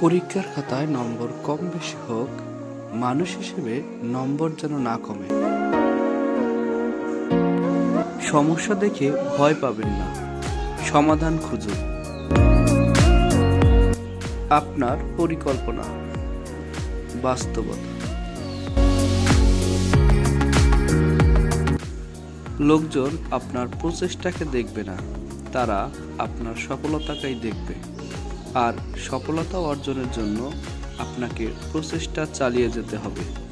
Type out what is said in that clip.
পরীক্ষার খাতায় নম্বর কম বেশি হোক, মানুষ হিসেবে নম্বর যেন না কমে। সমস্যা দেখে ভয় পাবেন না, সমাধান খুঁজুন। আপনার পরিকল্পনা বাস্তবতা। লোকজন আপনার প্রচেষ্টাকে দেখবে না, তারা আপনার সফলতাকেই দেখবে। আর সফলতা অর্জনের জন্য আপনাকে প্রচেষ্টা চালিয়ে যেতে হবে।